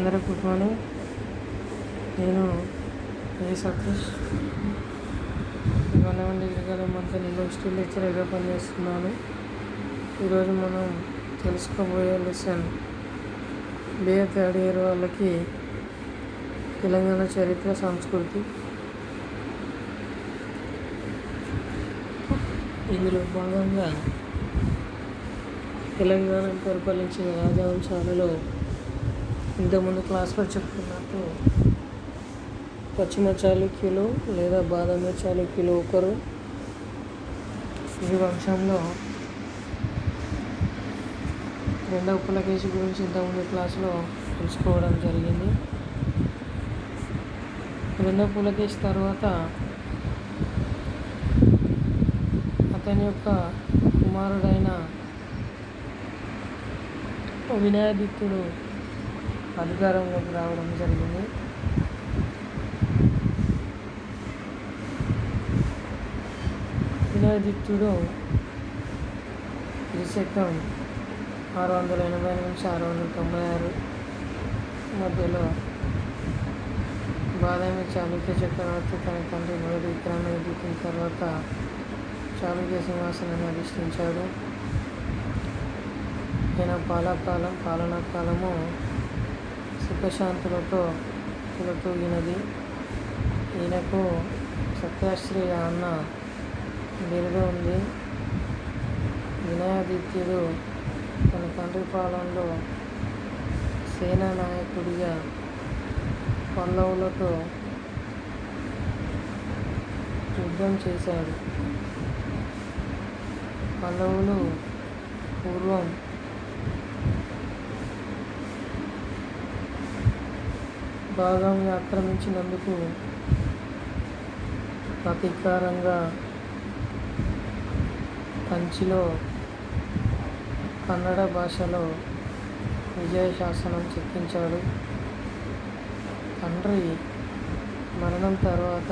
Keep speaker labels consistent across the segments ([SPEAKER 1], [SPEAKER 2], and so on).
[SPEAKER 1] అందరికీ good morning. నేను Satish, government degree college మంత్రి యూనివర్సిటీ లెక్చరర్గా పనిచేస్తున్నాను. ఈరోజు మనం తెలుసుకోబోయే లెసన్ BA థర్డ్ ఇయర్ వాళ్ళకి తెలంగాణ చరిత్ర సంస్కృతి. ఇందులో భాగంగా తెలంగాణ పరిపాలించిన రాజవంశాలలో ఇంతకుముందు క్లాస్లో చెప్పుకున్నట్టు పశ్చిమ చాళుక్యులు లేదా బాదామి చాళుక్యులు ఒకరు. ఈ వంశంలో రెండవ పులకేశి గురించి ఇంతకుముందు క్లాసులో తెలుసుకోవడం జరిగింది. రెండవ పులకేశి తర్వాత అతని యొక్క కుమారుడైన వినయాదిత్యుడు అధికారంలోకి రావడం జరిగింది. వినయాదిత్యుడు క్రీశకం 680 నుంచి 696 మధ్యలో బాదామి చాళుక్య చక్రవర్తి తన తండ్రి మొదటి విక్రమాదిత్యుని తర్వాత చాళుక్య సింహాసనాన్ని అధిష్ఠించాడు. ఈయన పాలనా కాలము సుఖశాంతులతో తులతూగినది. ఈయనకు సత్యాశ్రయ అన్న బిరుదు ఉంది. వినయాదిత్యుడు తన తండ్రి పాలనలో సేనా నాయకుడిగా పల్లవులతో యుద్ధం చేశాడు. పల్లవులు పూర్వం భాగాన్ని ఆక్రమించినందుకు ప్రతీకారంగా కంచిలో కన్నడ భాషలో విజయ శాసనం చెక్కించాడు. తండ్రి మరణం తర్వాత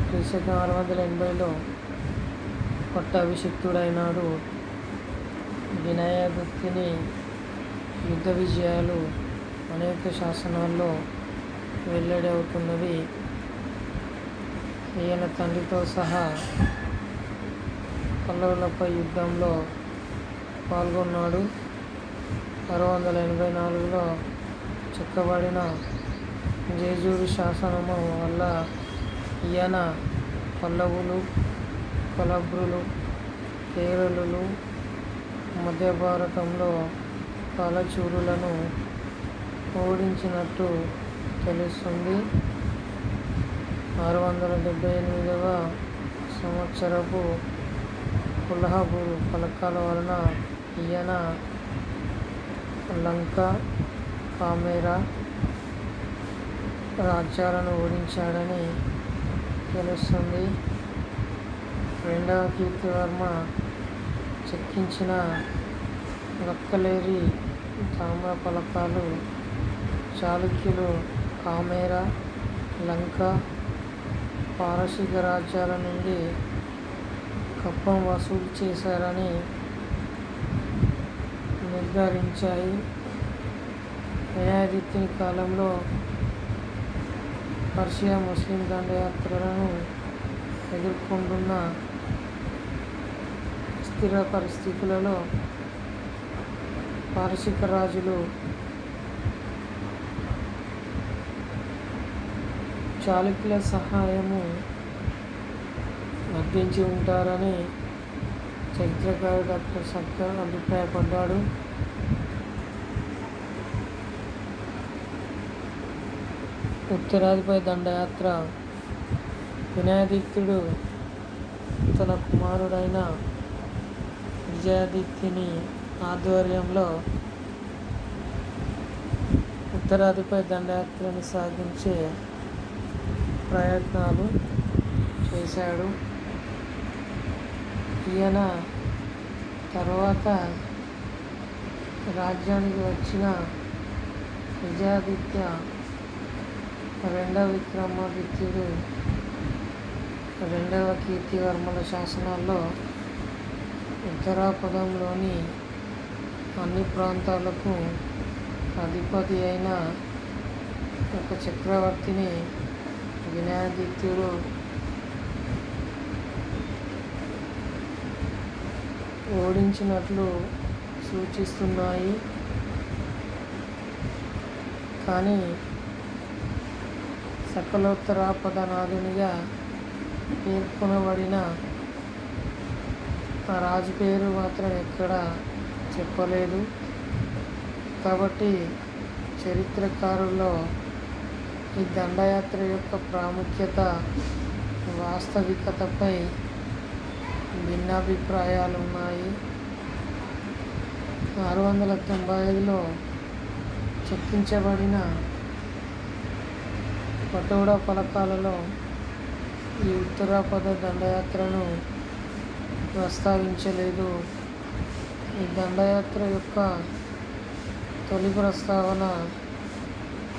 [SPEAKER 1] క్రీశకం 680లో పట్టాభిషిక్తుడైనాడు. వినయాదిత్యుని యుద్ధ విజయాలు అనేక శాసనాల్లో వెల్లడి అవుతున్నవి. ఈయన తండ్రితో సహా పల్లవులపై యుద్ధంలో పాల్గొన్నాడు. 684లో చెక్కబడిన జేజూరు శాసనము వల్ల ఈయన పల్లవులు, కలబ్రులు, కేరళులు మధ్య భారతంలో కాలచూరులను ఓడించినట్టు తెలుస్తుంది. 678వ సంవత్సరపు కొల్హాపూరు పలకాల వలన ఈయన లంక, కామెరా రాజ్యాలను ఓడించాడని తెలుస్తుంది. రెండవ కీర్తివర్మ చెక్కించిన లక్కలేరి తామ్ర పలకాలు చాళుక్యులు కామెరా, లంక, పారశీక రాజ్యాల నుండి కప్పం వసూలు చేశారని నిర్ధారించాయి. వినయాదిత్యుని కాలంలో పర్షియా ముస్లిం దండయాత్రలను ఎదుర్కొంటున్న స్థిర పరిస్థితులలో పారశీక రాజులు చాళుక్యుల సహాయము అర్థించి ఉంటారని చరిత్రకారుడు డాక్టర్ సర్కార్ అభిప్రాయపడ్డాడు. ఉత్తరాదిపై దండయాత్ర వినయాదిత్యుడు తన కుమారుడైన విజయాదిత్యుని ఆధ్వర్యంలో ఉత్తరాదిపై దండయాత్రను సాగించే ప్రయత్నాలు చేశాడు. ఈయన తర్వాత రాజ్యానికి వచ్చిన విజయాదిత్య రెండవ విక్రమాదిత్యుడు రెండవ కీర్తివర్మల శాసనాల్లో ఉత్తరాపథంలోని అన్ని ప్రాంతాలకు అధిపతి అయిన ఒక చక్రవర్తిని వినయాదిత్యుడు ఓడించినట్లు సూచిస్తున్నాయి. కానీ సకలోత్తరాపదనాథునిగా పేర్కొనబడిన ఆ రాజు పేరు మాత్రం ఎక్కడ చెప్పలేదు. కాబట్టి చరిత్రకారుల్లో ఈ దండయాత్ర యొక్క ప్రాముఖ్యత, వాస్తవికతపై భిన్నాభిప్రాయాలు ఉన్నాయి. 695లో చెక్కించబడిన పటోడా ఫలకాలలో ఈ ఉత్తరాపద దండయాత్రను ప్రస్తావించలేదు. ఈ దండయాత్ర యొక్క తొలి ప్రస్తావన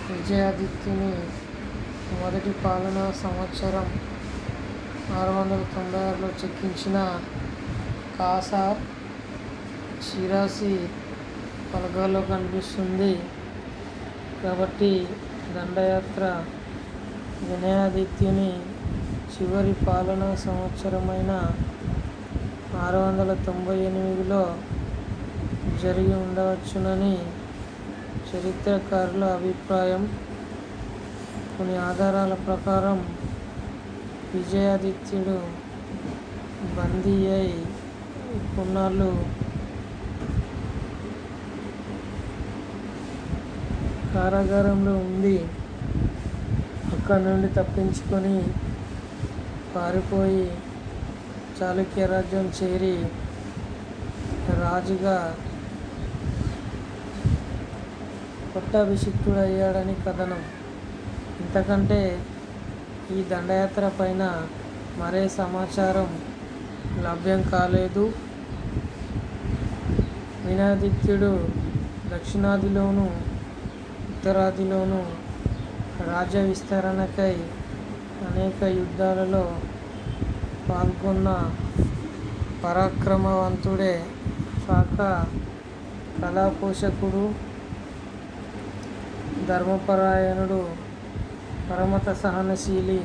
[SPEAKER 1] విజయాదిత్యుని మొదటి పాలనా సంవత్సరం 696లో చెక్కించిన కాసా షిరాసి పలకల్లో కనిపిస్తుంది. కాబట్టి దండయాత్ర వినయాదిత్యుని చివరి పాలనా సంవత్సరమైన 698లో జరిగి ఉండవచ్చునని చరిత్రకారుల అభిప్రాయం. కొన్ని ఆధారాల ప్రకారం విజయాదిత్యుడు బందీ అయి కొన్నాళ్ళు కారాగారంలో ఉండి అక్కడి నుండి తప్పించుకొని పారిపోయి చాళుక్య రాజ్యం చేరి రాజుగా పట్టాభిషిక్తుడయ్యాడని కథనం. ఇంతకంటే ఈ దండయాత్ర పైన మరే సమాచారం లభ్యం కాలేదు. వినయాదిత్యుడు దక్షిణాదిలోను ఉత్తరాదిలోను రాజ్య విస్తరణకై అనేక యుద్ధాలలో పాల్గొన్న పరాక్రమవంతుడే కాక కళాపోషకుడు, ధర్మపరాయణుడు, పరమత సహనశీలి.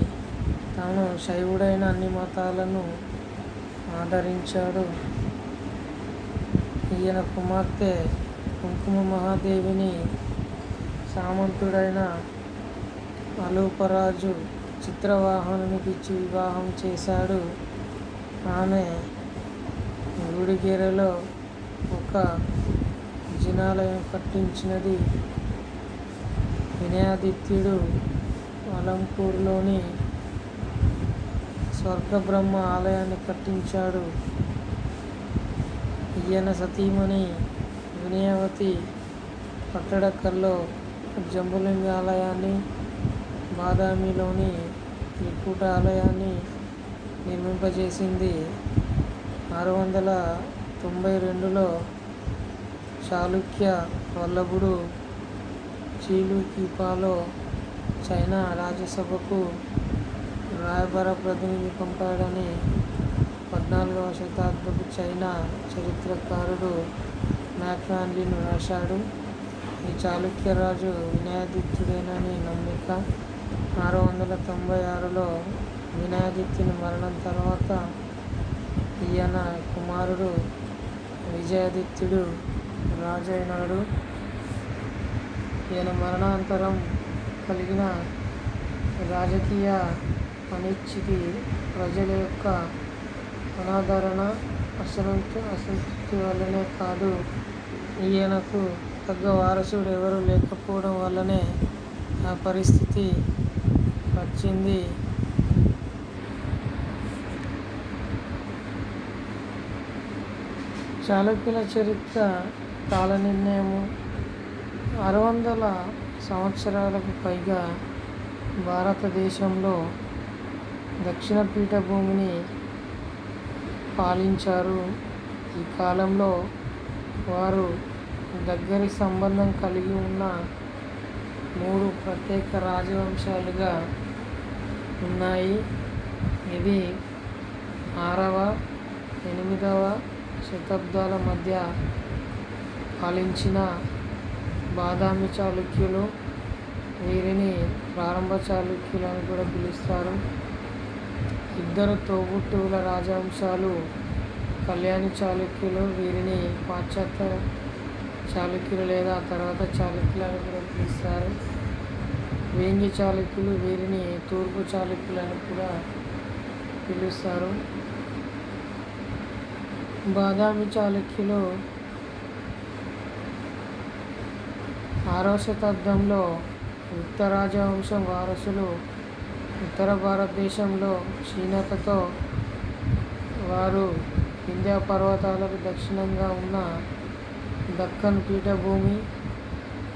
[SPEAKER 1] తాను శైవుడైన అన్ని మతాలను ఆదరించాడు. ఈయన కుమార్తె కుంకుమ మహాదేవిని సామంతుడైన అలూపరాజు చిత్రవాహనునికి ఇచ్చి వివాహం చేశాడు. ఆమె గుడిగెరలో ఒక జినాలయం కట్టించినది. వినయాదిత్యుడు అలంపూర్లోని స్వర్గబ్రహ్మ ఆలయాన్ని కట్టించాడు. ఈయన సతీమణి వినయవతి పట్టడక్కల్లో జంబులింగ ఆలయాన్ని, బాదామిలోని త్రికూట ఆలయాన్ని నిర్మింపజేసింది. 692లో చాళుక్య వల్లభుడు చీలుకీపాలో చైనా రాజసభకు రాయబార ప్రతినిధి పంపాడని 14వ శతాబ్దపు చైనా చరిత్రకారుడు మ్యాక్నాండిన్ రాశాడు. ఈ చాళుక్య రాజు వినయాదిత్యుడేనని నమ్మిక. 696లో వినయాదిత్యుని మరణం తర్వాత ఈయన కుమారుడు విజయాదిత్యుడు రాజు అయినాడు. ఈయన మరణానంతరం కలిగిన రాజకీయ అనిశ్చితి, ప్రజల యొక్క అనాదరణ, అసంతృప్తి వల్లనే కాదు, ఈయనకు తగ్గ వారసుడు ఎవరు లేకపోవడం వల్లనే ఆ పరిస్థితి వచ్చింది. చాళుక్యుల చరిత్ర కాల నిర్ణయము 600 సంవత్సరాలకు పైగా భారతదేశంలో దక్షిణ పీఠభూమిని పాలించారు. ఈ కాలంలో వారు దగ్గరి సంబంధం కలిగి ఉన్న 3 ప్రత్యేక రాజవంశాలుగా ఉన్నాయి. ఇవి 6వ, 8వ శతాబ్దాల మధ్య పాలించిన బాదామి చాళుక్యులు. వీరిని ప్రారంభ చాళుక్యులు అని కూడా పిలుస్తారు. ఇద్దరు తోబుట్టువుల రాజవంశాలు కళ్యాణి చాళుక్యులు. వీరిని పాశ్చాత్య చాళుక్యులు లేదా తర్వాత చాళుక్యులు అని కూడా పిలుస్తారు. వేంగి చాళుక్యులు. వీరిని తూర్పు చాళుక్యులు అని కూడా పిలుస్తారు. బాదామి చాళుక్యులు 6వ శతాబ్దంలో గుప్త రాజవంశం వారసులు ఉత్తర భారతదేశంలో క్షీణతతో వారు వింధ్య పర్వతాలకు దక్షిణంగా ఉన్న దక్కన్ పీఠభూమి,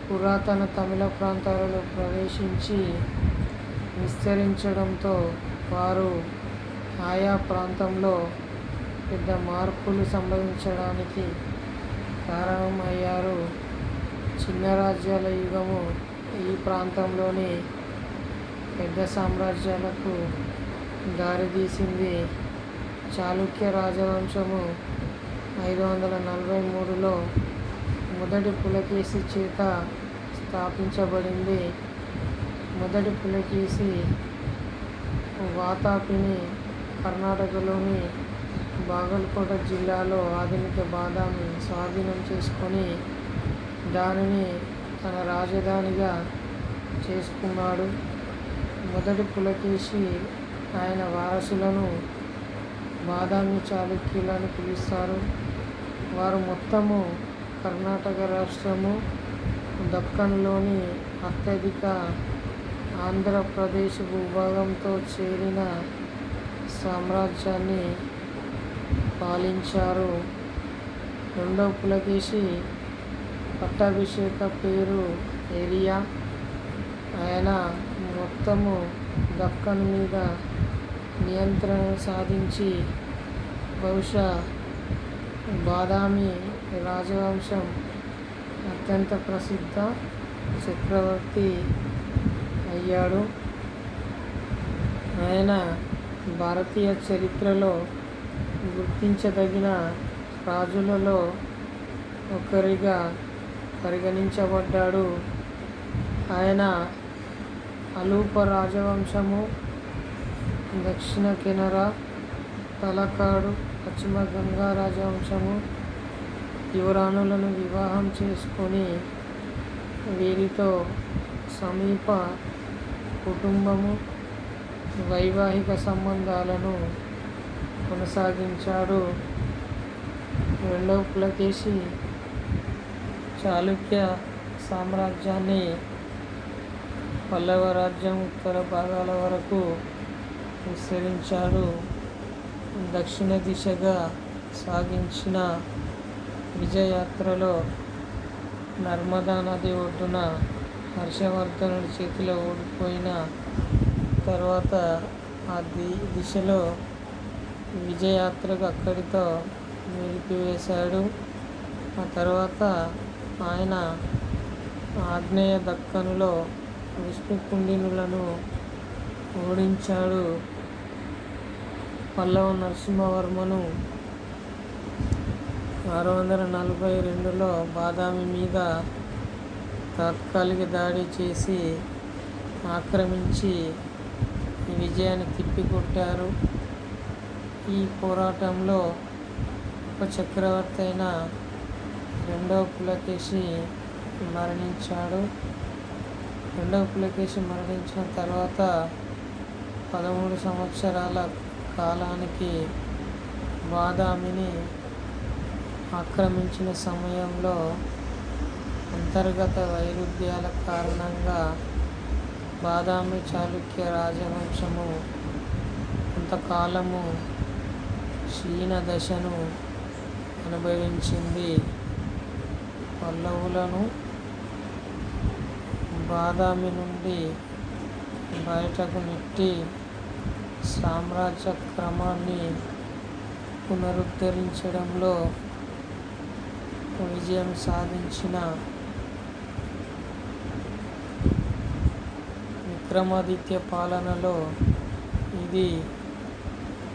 [SPEAKER 1] పురాతన తమిళ ప్రాంతాలలో ప్రవేశించి విస్తరించడంతో వారు ఆయా ప్రాంతంలో పెద్ద మార్పులు సంభవించడానికి కారణమయ్యారు. చిన్న రాజ్యాల యుగము ఈ ప్రాంతంలోని పెద్ద సామ్రాజ్యాలకు దారితీసింది. చాళుక్య రాజవంశము 543లో మొదటి పులకేశి చేత స్థాపించబడింది. మొదటి పులకేశి వాతాపిని కర్ణాటకలోని బాగల్కోట జిల్లాలో ఆధునిక బాదామి స్వాధీనం చేసుకొని దానిని తన రాజధానిగా చేసుకున్నాడు. మొదటి పులకేశి ఆయన వారసులను బాదామి చాళుక్యులని పిలుస్తారు. వారు మొత్తము కర్ణాటక రాష్ట్రము, దక్కన్లోని అత్యధిక ఆంధ్రప్రదేశ్ భూభాగంతో చేరిన సామ్రాజ్యాన్ని పాలించారు. రెండవ పులకేశి పట్టాభిషేక పేరు ఏరియా. ఆయన మొత్తము దక్కన్ మీద నియంత్రణ సాధించి బహుశా బాదామి రాజవంశం అత్యంత ప్రసిద్ధ చక్రవర్తి అయ్యాడు. ఆయన భారతీయ చరిత్రలో గుర్తించదగిన రాజులలో ఒకరిగా పరిగణించబడ్డాడు. ఆయన అలూప రాజవంశము, దక్షిణ కెనరా, తలకాడు, పశ్చిమ గంగా రాజవంశము యువరాణులను వివాహం చేసుకొని వీరితో సమీప కుటుంబము వైవాహిక సంబంధాలను కొనసాగించాడు. రెండవ పులకేశి చాళుక్య సామ్రాజ్యాన్ని పల్లవ రాజ్యం ఉత్తర భాగాల వరకు విస్తరించాడు. దక్షిణ దిశగా సాగించిన విజయయాత్రలో నర్మదా నది ఒడ్డున హర్షవర్ధనుడి చేతిలో ఓడిపోయిన తర్వాత ఆ దిశలో విజయయాత్రకు అక్కడితో నిలిపివేశాడు. ఆ తర్వాత ఆయన ఆగ్నేయ దక్కనులో విష్ణుకుండినులను ఓడించాడు. పల్లవ నరసింహవర్మను 642లో బాదామి మీద తాత్కాలిక దాడి చేసి ఆక్రమించి ఈ విజయాన్ని తిప్పికొట్టారు. ఈ పోరాటంలో ఉప చక్రవర్తి అయిన రెండవ పులకేశి మరణించాడు. రెండవ పులకేశి మరణించిన తర్వాత 13 సంవత్సరాల కాలానికి బాదామిని ఆక్రమించిన సమయంలో అంతర్గత వైరుధ్యాల కారణంగా బాదామి చాళుక్య రాజవంశము కొంతకాలము క్షీణ దశను అనుభవించింది. పల్లవులను బాదామి నుండి బయటకు నెట్టి సామ్రాజ్య క్రమాన్ని పునరుద్ధరించడంలో విజయం సాధించిన విక్రమాదిత్య పాలనలో ఇది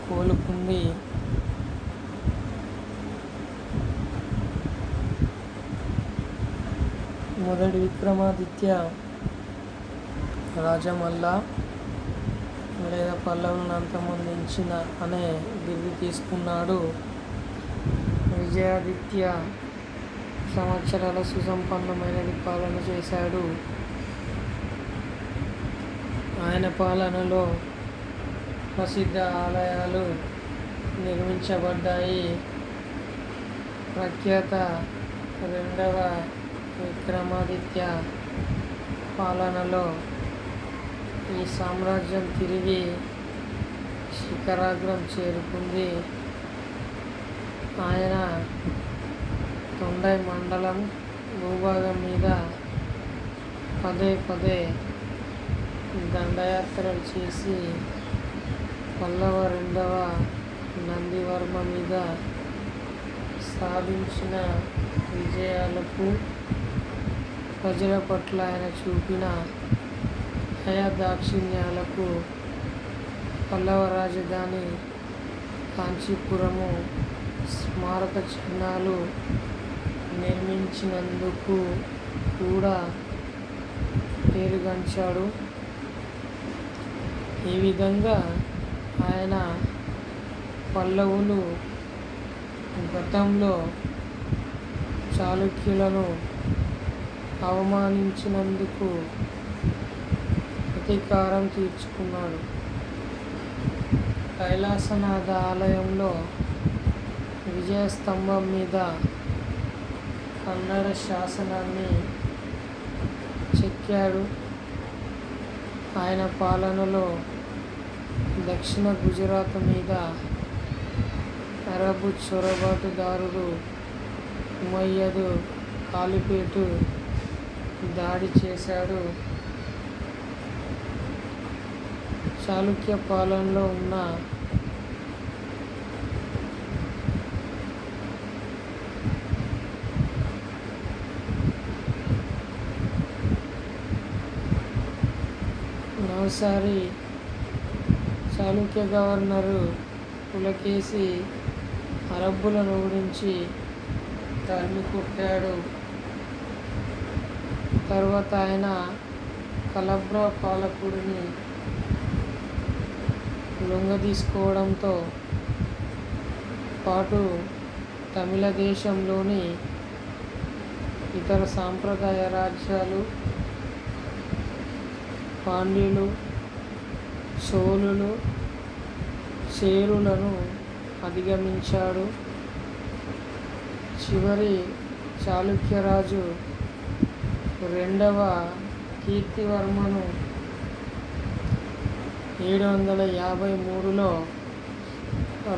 [SPEAKER 1] కోలుకుంది. మొదటి విక్రమాదిత్య రాజమల్ల లేదా పల్లవులను అంతమొందించిన అనే బిరుదు తీసుకున్నాడు. విజయాదిత్య సంవత్సరాల సుసంపన్నమైన పాలన చేశాడు. ఆయన పాలనలో ప్రసిద్ధ ఆలయాలు నిర్మించబడ్డాయి. ప్రఖ్యాత రెండవ విక్రమాదిత్య పాలనలో ఈ సామ్రాజ్యం తిరిగి శిఖరాగ్రం చేరుకుంది. ఆయన తొండై మండలం భూభాగం మీద పదే పదే దండయాత్రలు చేసి పల్లవ రెండవ నందివర్మ మీద సాధించిన విజయాలకు, ప్రజల పట్ల ఆయన చూపిన దయాదాక్షిణ్యాలకు పల్లవ రాజధాని కాంచీపురము స్మారక చిహ్నాలు నిర్మించినందుకు కూడా పేరుగాంచాడు. ఈ విధంగా ఆయన పల్లవులు గతంలో చాళుక్యులను అవమానించినందుకు ప్రతీకారం తీర్చుకున్నాడు. కైలాసనాథ ఆలయంలో విజయస్తంభం మీద కన్నడ శాసనాన్ని చెక్కాడు. ఆయన పాలనలో దక్షిణ గుజరాత్ మీద అరబు చొరబాటుదారుడు ఉమయ్యద్ కాలిపేటు దాడి చేశాడు. చాళుక్య పాలనలో ఉన్న నవసారి చాళుక్య గవర్నరు పులకేసి అరబ్బులను ఓడించి తరిమి కొట్టాడు. తర్వాత ఆయన కలబ్రా పాలకుడిని లొంగదీసుకోవడంతో పాటు తమిళ దేశంలోని ఇతర సాంప్రదాయ రాజ్యాలు పాండ్యులు, చోళులు, చేరులను అధిగమించాడు. చివరి చాళుక్యరాజు రెండవ కీర్తివర్మను 753లో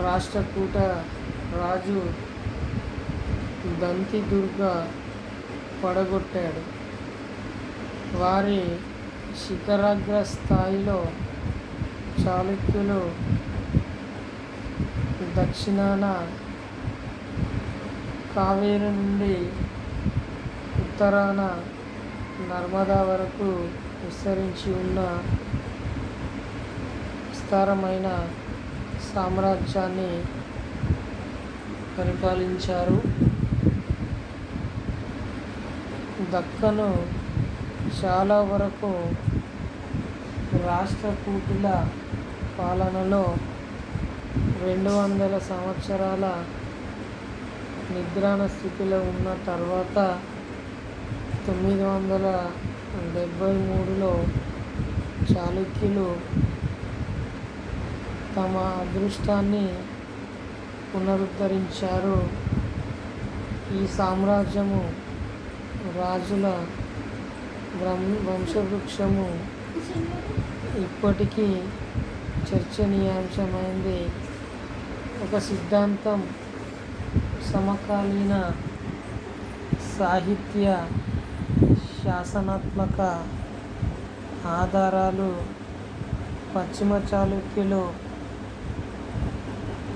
[SPEAKER 1] రాష్ట్రకూట రాజు దంతిదుర్గ పడగొట్టాడు. వారి శిఖరాగ్ర స్థాయిలో చాళుక్యులు దక్షిణాన కావేరి నుండి ఉత్తరాన నర్మదా వరకు విస్తరించి ఉన్న విస్తారమైన సామ్రాజ్యాన్ని పరిపాలించారు. దక్కను చాలా వరకు రాష్ట్రకూటుల పాలనలో 200 సంవత్సరాల నిద్రాణ స్థితిలో ఉన్న తర్వాత 973లో చాళుక్యులు తమ అదృష్టాన్ని పునరుద్ధరించారు. ఈ సామ్రాజ్యము రాజుల వంశవృక్షము ఇప్పటికీ చర్చనీయాంశమైంది. ఒక సిద్ధాంతం సమకాలీన సాహిత్య, శాసనాత్మక ఆధారాలు పశ్చిమ చాళుక్యులు,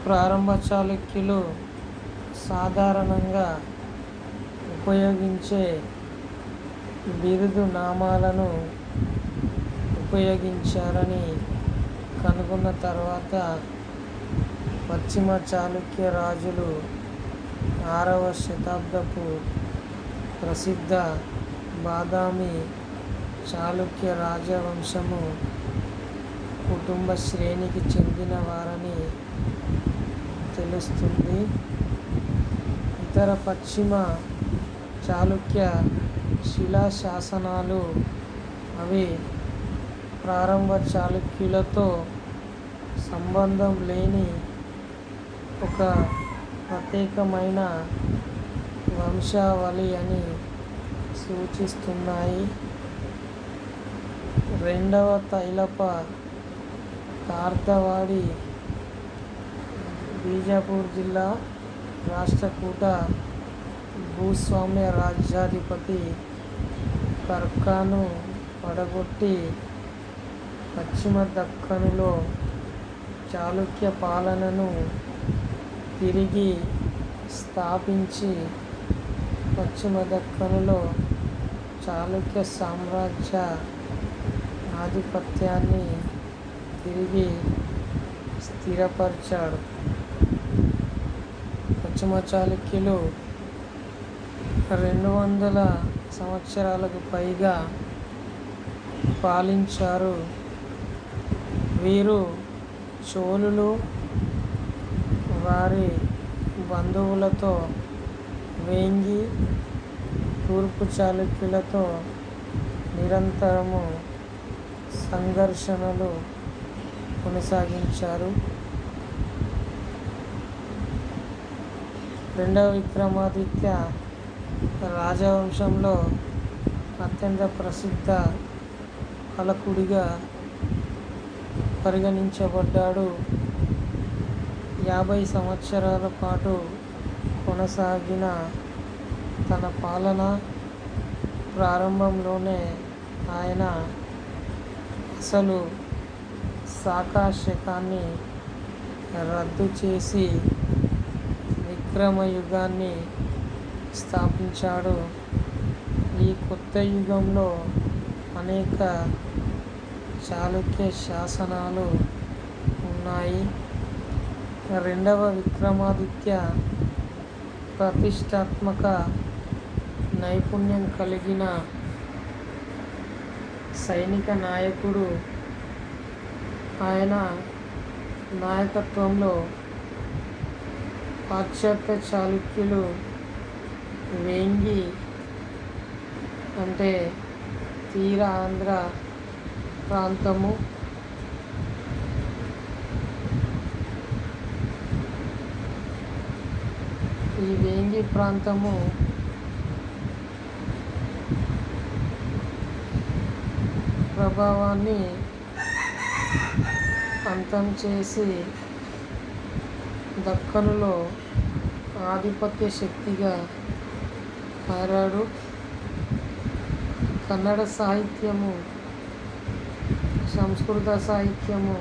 [SPEAKER 1] ప్రారంభ చాళుక్యులు సాధారణంగా ఉపయోగించే బిరుదు నామాలను ఉపయోగించారని కనుగొన్న తర్వాత పశ్చిమ చాళుక్య రాజులు 6వ శతాబ్దపు ప్రసిద్ధ బాదామి చాళుక్య రాజవంశము కుటుంబ శ్రేణికి చెందిన వారని తెలుస్తుంది. ఇతర పశ్చిమ చాళుక్య శిలా శాసనాలు అవి ప్రారంభ చాళుక్యులతో సంబంధం లేని ఒక ప్రత్యేకమైన వంశావళి అని సూచిస్తున్నాయి. రెండవ తైలప కార్తవాడి బీజాపూర్ జిల్లా రాష్ట్రకూట భూస్వామ్య రాజ్యాధిపతి కర్కాను పడగొట్టి పశ్చిమ దక్కనులో చాళుక్య పాలనను తిరిగి స్థాపించి పశ్చిమ దక్కనులో చాళుక్య సామ్రాజ్య ఆధిపత్యాన్ని తిరిగి స్థిరపరిచాడు. పశ్చిమ చాళుక్యులు 200 సంవత్సరాలకు పైగా పాలించారు. వీరు చోళులు వారి బంధువులతో వేంగి తూర్పు చాళుక్యులతో నిరంతరము సంఘర్షణలు కొనసాగించారు. రెండవ విక్రమాదిత్య రాజవంశంలో అత్యంత ప్రసిద్ధ పాలకుడిగా పరిగణించబడ్డాడు. 50 సంవత్సరాల పాటు కొనసాగిన తన పాలన ప్రారంభంలోనే ఆయన అసలు శాకా శకాన్ని రద్దు చేసి విక్రమయుగాన్ని స్థాపించాడు. ఈ కొత్త యుగంలో అనేక చాళుక్య శాసనాలు ఉన్నాయి. రెండవ విక్రమాదిత్య ప్రతిష్టాత్మక నైపుణ్యం కలిగిన సైనిక నాయకుడు. ఆయన నాయకత్వంలో పాశ్చాత్య చాళుక్యులు వేంగి అంటే తీర ఆంధ్ర ప్రాంతము, ఈ వేంగి ప్రాంతము ప్రభావాన్ని అంతం చేసి దక్కనులో ఆధిపత్య శక్తిగా మారాడు. కన్నడ సాహిత్యము, సంస్కృత సాహిత్యము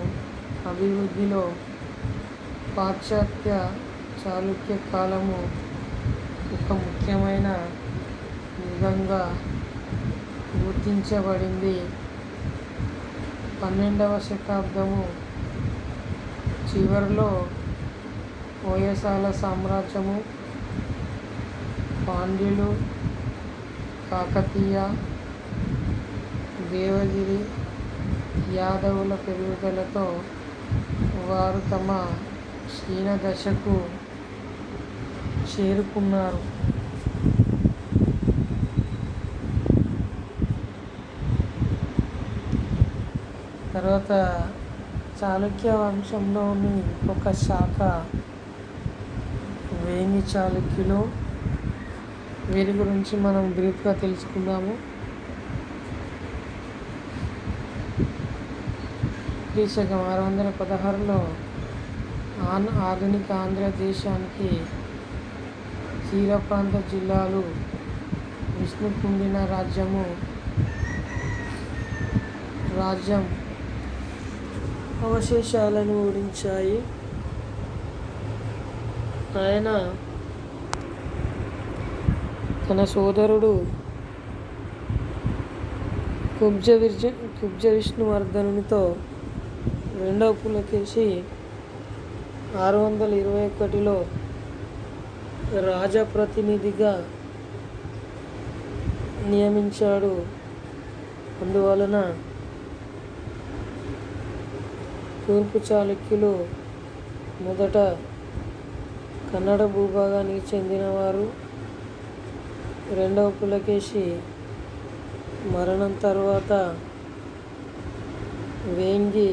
[SPEAKER 1] అభివృద్ధిలో పాశ్చాత్య చాళుక్య కాలము ఒక ముఖ్యమైన యుగంగా గుర్తించబడింది. 12వ శతాబ్దము చివరిలో హోయసాల సామ్రాజ్యము, పాండ్యులు, కాకతీయ, దేవగిరి, యాదవుల పెరుగుదలతో వారు తమ క్షీణ దశకు చేరుకున్నారు. తర్వాత చాళుక్య వంశంలోని ఒక శాఖ వేంగి చాళుక్యులు. వీరి గురించి మనం బ్రీఫ్గా తెలుసుకుందాము. క్రీశకం 616లో ఆధునిక ఆంధ్రదేశానికి తీర ప్రాంత జిల్లాలు విష్ణుకుండిన రాజ్యం అవశేషాలను ఓడించాయి. ఆయన తన సోదరుడు కుబ్జ విష్ణువర్ధనునితో రెండవ పులకేశి 621లో రాజప్రతినిధిగా నియమించాడు. అందువలన తూర్పు చాళుక్యులు మొదట కన్నడ భూభాగానికి చెందినవారు. రెండవ పులకేశి మరణం తర్వాత వేంగి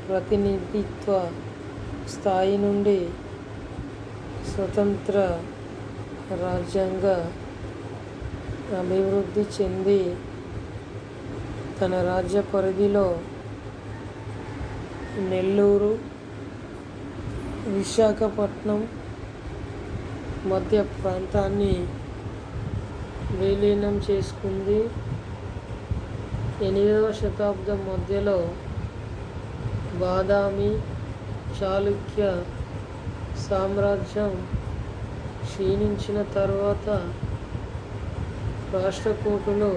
[SPEAKER 1] ప్రతినిధిత్వ స్థాయి నుండి స్వతంత్ర రాజ్యంగా అభివృద్ధి చెంది తన రాజ్య పరిధిలో నెల్లూరు, విశాఖపట్నం మధ్య ప్రాంతాన్ని విలీనం చేసుకుంది. 8వ శతాబ్దం మధ్యలో బాదామి చాళుక్య సామ్రాజ్యం క్షీణించిన తర్వాత రాష్ట్రకూటులు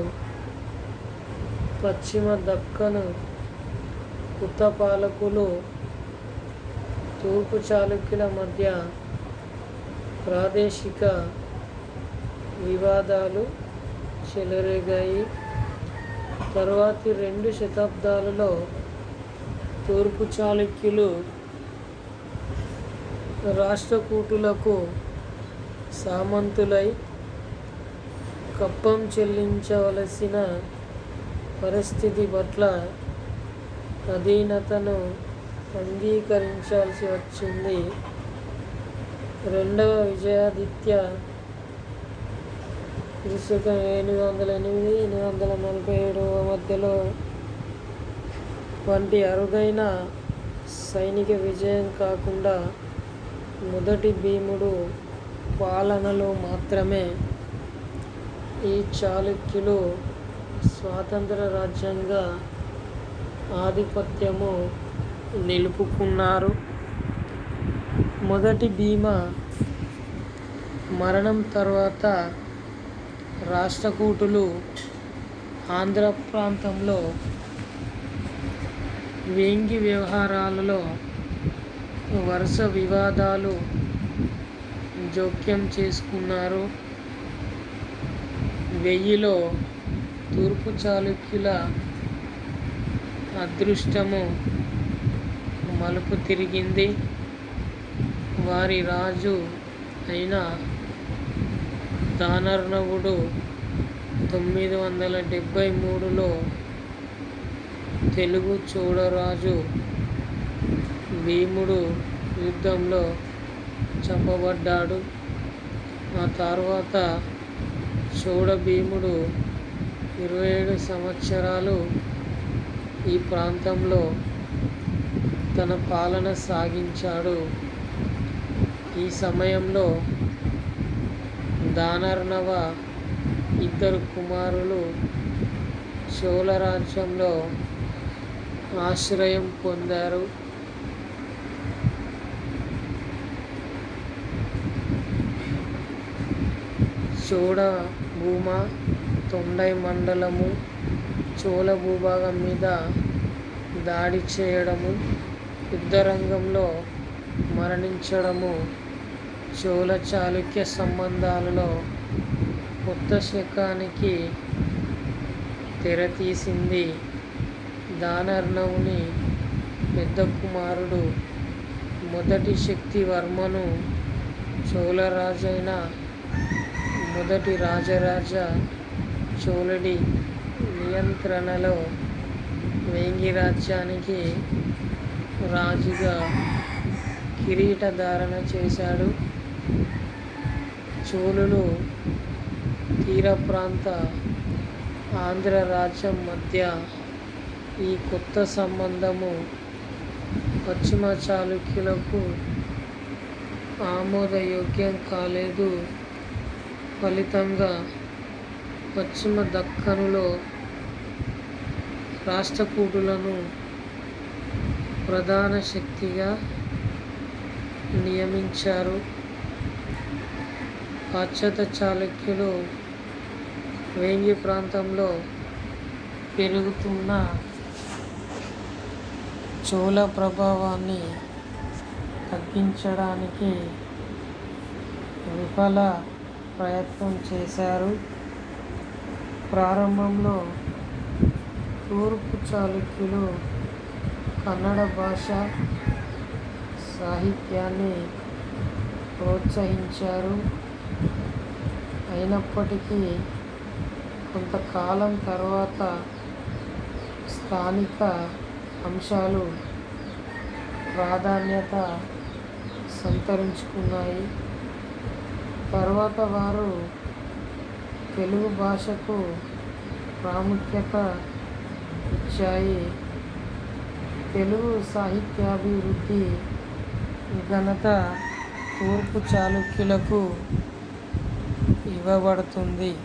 [SPEAKER 1] పశ్చిమ దక్కన్ కుతపాలకులు తూర్పు చాళుక్యుల మధ్య ప్రాదేశిక వివాదాలు చెలరేగాయి. తరువాతి 2 శతాబ్దాలలో తూర్పు చాళుక్యులు రాష్ట్రకూటులకు సామంతులై కప్పం చెల్లించవలసిన పరిస్థితి పట్ల అధీనతను అంగీకరించాల్సి వచ్చింది. రెండవ విజయాదిత్య క్రీస్తుకం 808-847 మధ్యలో వంటి అరుదైన సైనిక విజయం కాకుండా మొదటి భీముడు పాలనలో మాత్రమే ఈ చాళుక్యులు స్వాతంత్ర రాజ్యంగా ఆధిపత్యము నిలుపుకున్నారు. మొదటి భీమ మరణం తర్వాత రాష్ట్రకూటులు ఆంధ్ర ప్రాంతంలో వేంగి వ్యవహారాలలో వరుస వివాదాలు జోక్యం చేసుకున్నారు. 1000లో తూర్పు చాళుక్యుల అదృష్టము మలుపు తిరిగింది. వారి రాజు అయిన దానర్ణవుడు 973లో తెలుగు చోళరాజు భీముడు యుద్ధంలో చంపబడ్డాడు. ఆ తర్వాత చోళ భీముడు 27 సంవత్సరాలు ఈ ప్రాంతంలో తన పాలన సాగించాడు. ఈ సమయంలో దానర్ణవ 2 కుమారులు చోళ రాజ్యంలో ఆశ్రయం పొందారు. చోళ భూమ తొండై మండలము చోళ భూభాగం మీద దాడి చేయడము, యుద్ధరంగంలో మరణించడము చోళ చాళుక్య సంబంధాలలో కొత్త శకానికి తెరతీసింది. దానర్ణవుని పెద్ద కుమారుడు మొదటి శక్తివర్మను చోళరాజైన మొదటి రాజరాజ చోళుడి నియంత్రణలో వేంగి రాజ్యానికి రాజుగా కిరీటధారణ చేశాడు. చోళులు తీర ప్రాంత ఆంధ్ర రాజ్యం మధ్య ఈ కొత్త సంబంధము పశ్చిమ చాళుక్యులకు ఆమోదయోగ్యం కాలేదు. ఫలితంగా పశ్చిమ దక్కనులో రాష్ట్రకూటులను ప్రధాన శక్తిగా నియమించారు. పాశ్చాత్య చాళుక్యులు వేంగి ప్రాంతంలో పెరుగుతున్న చోళ ప్రభావాన్ని తగ్గించడానికి విఫల ప్రయత్నం చేశారు. ప్రారంభంలో తూర్పు చాళుక్యులు కన్నడ భాష సాహిత్యాన్ని ప్రోత్సహించారు. అయినప్పటికీ కొంతకాలం తర్వాత స్థానిక అంశాలు ప్రాధాన్యత సంతరించుకున్నాయి. తర్వాత వారు తెలుగు భాషకు ప్రాముఖ్యత ఇచ్చాయి. తెలుగు సాహిత్యాభివృద్ధి ఘనత తూర్పు చాళుక్యులకు ఇవ్వబడుతుంది.